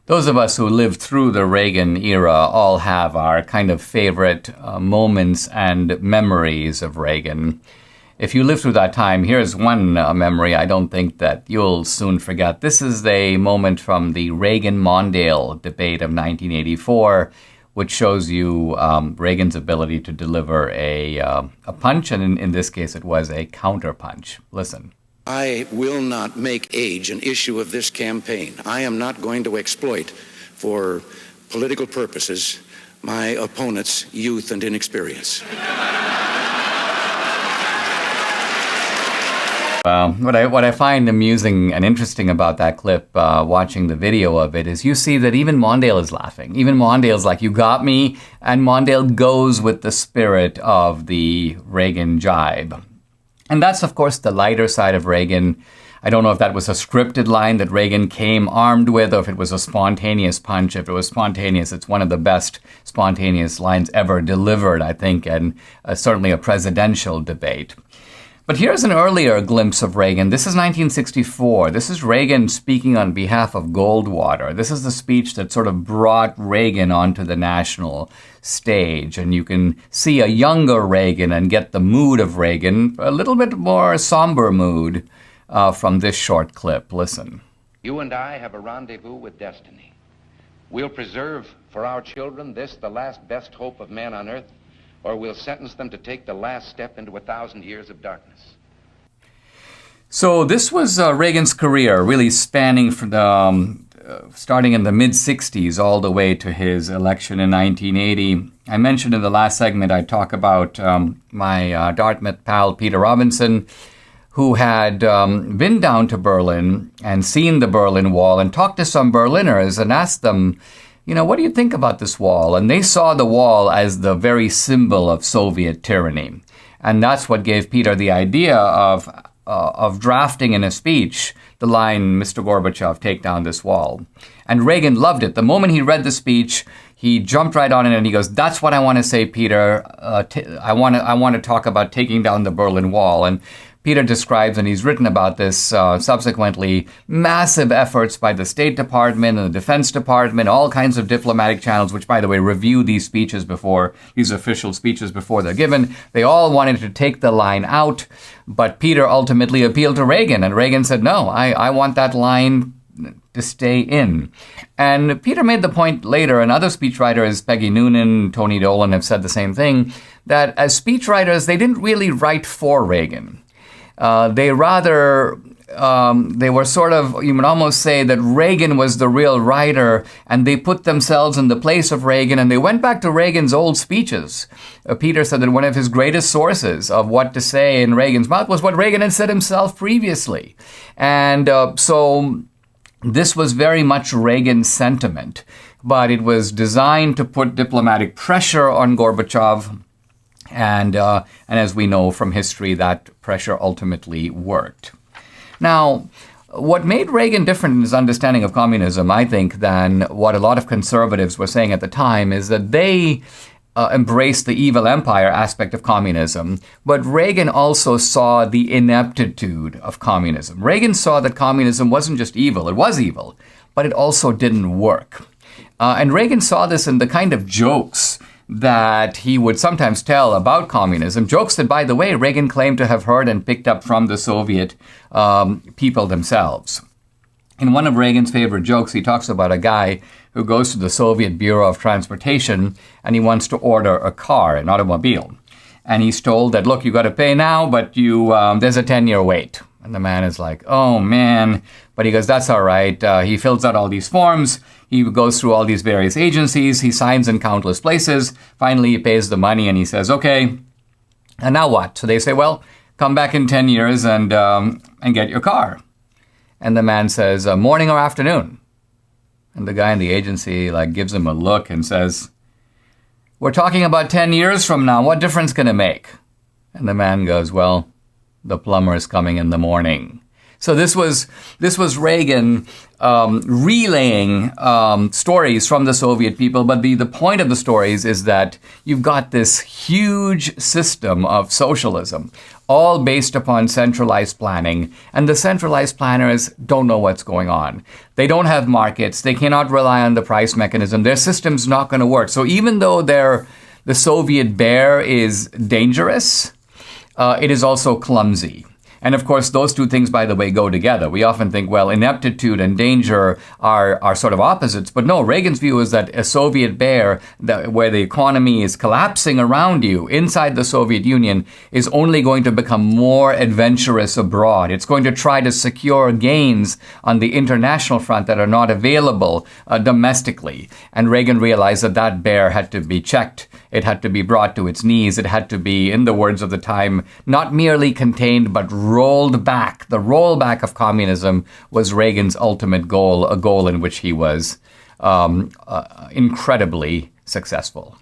Those of us who lived through the Reagan era all have our kind of favorite moments and memories of Reagan. If you lived through that time, here's one memory I don't think that you'll soon forget. This is a moment from the Reagan-Mondale debate of 1984, which shows you Reagan's ability to deliver a punch, and in this case it was a counter-punch. Listen. I will not make age an issue of this campaign. I am not going to exploit, for political purposes, my opponent's youth and inexperience. What I find amusing and interesting about that clip, watching the video of it, is you see that even Mondale is laughing. Even Mondale's like, you got me, and Mondale goes with the spirit of the Reagan jibe. And that's, of course, the lighter side of Reagan. I don't know if that was a scripted line that Reagan came armed with, or if it was a spontaneous punch. If it was spontaneous, it's one of the best spontaneous lines ever delivered, I think, and certainly a presidential debate. But here's an earlier glimpse of Reagan. This is 1964. This is Reagan speaking on behalf of Goldwater. This is the speech that sort of brought Reagan onto the national stage. And you can see a younger Reagan and get the mood of Reagan, a little bit more somber mood from this short clip. Listen. You and I have a rendezvous with destiny. We'll preserve for our children this, the last best hope of man on earth, or we'll sentence them to take the last step into 1,000 years of darkness. So this was Reagan's career, really spanning from starting in the mid-'60s all the way to his election in 1980. I mentioned in the last segment I'd talk about my Dartmouth pal, Peter Robinson, who had been down to Berlin and seen the Berlin Wall and talked to some Berliners and asked them, you know, what do you think about this wall? And they saw the wall as the very symbol of Soviet tyranny. And that's what gave Peter the idea of drafting in a speech the line, Mr. Gorbachev, take down this wall. And Reagan loved it. The moment he read the speech, he jumped right on it and he goes, that's what I want to say, Peter. I want to talk about taking down the Berlin Wall. And Peter describes, and he's written about this subsequently, massive efforts by the State Department and the Defense Department, all kinds of diplomatic channels, which, by the way, review these speeches before, these official speeches before they're given. They all wanted to take the line out, but Peter ultimately appealed to Reagan, and Reagan said, no, I want that line to stay in. And Peter made the point later, and other speechwriters, Peggy Noonan, Tony Dolan, have said the same thing, that as speechwriters, they didn't really write for Reagan. They were sort of, you would almost say that Reagan was the real writer, and they put themselves in the place of Reagan, and they went back to Reagan's old speeches. Peter said that one of his greatest sources of what to say in Reagan's mouth was what Reagan had said himself previously. And so this was very much Reagan's sentiment, but it was designed to put diplomatic pressure on Gorbachev. And as we know from history, that pressure ultimately worked. Now, what made Reagan different in his understanding of communism, I think, than what a lot of conservatives were saying at the time, is that they embraced the evil empire aspect of communism, but Reagan also saw the ineptitude of communism. Reagan saw that communism wasn't just evil, it was evil, but it also didn't work. And Reagan saw this in the kind of jokes that he would sometimes tell about communism, jokes that, by the way, Reagan claimed to have heard and picked up from the Soviet people themselves. In one of Reagan's favorite jokes, he talks about a guy who goes to the Soviet Bureau of Transportation and he wants to order a car, an automobile. And he's told that, look, you got to pay now, but there's a 10-year wait. And the man is like, oh, man. But he goes, that's all right. He fills out all these forms. He goes through all these various agencies. He signs in countless places. Finally, he pays the money and he says, okay, and now what? So they say, well, come back in 10 years and get your car. And the man says, morning or afternoon? And the guy in the agency gives him a look and says, we're talking about 10 years from now. What difference can it make? And the man goes, well, the plumber is coming in the morning. So this was Reagan relaying stories from the Soviet people, but the point of the stories is that you've got this huge system of socialism, all based upon centralized planning, and the centralized planners don't know what's going on. They don't have markets. They cannot rely on the price mechanism. Their system's not going to work. So even though the Soviet bear is dangerous, it is also clumsy. And of course, those two things, by the way, go together. We often think, well, ineptitude and danger are sort of opposites. But no, Reagan's view is that a Soviet bear, where the economy is collapsing around you inside the Soviet Union, is only going to become more adventurous abroad. It's going to try to secure gains on the international front that are not available domestically. And Reagan realized that bear had to be checked. It had to be brought to its knees. It had to be, in the words of the time, not merely contained, but rolled back. The rollback of communism was Reagan's ultimate goal, a goal in which he was incredibly successful.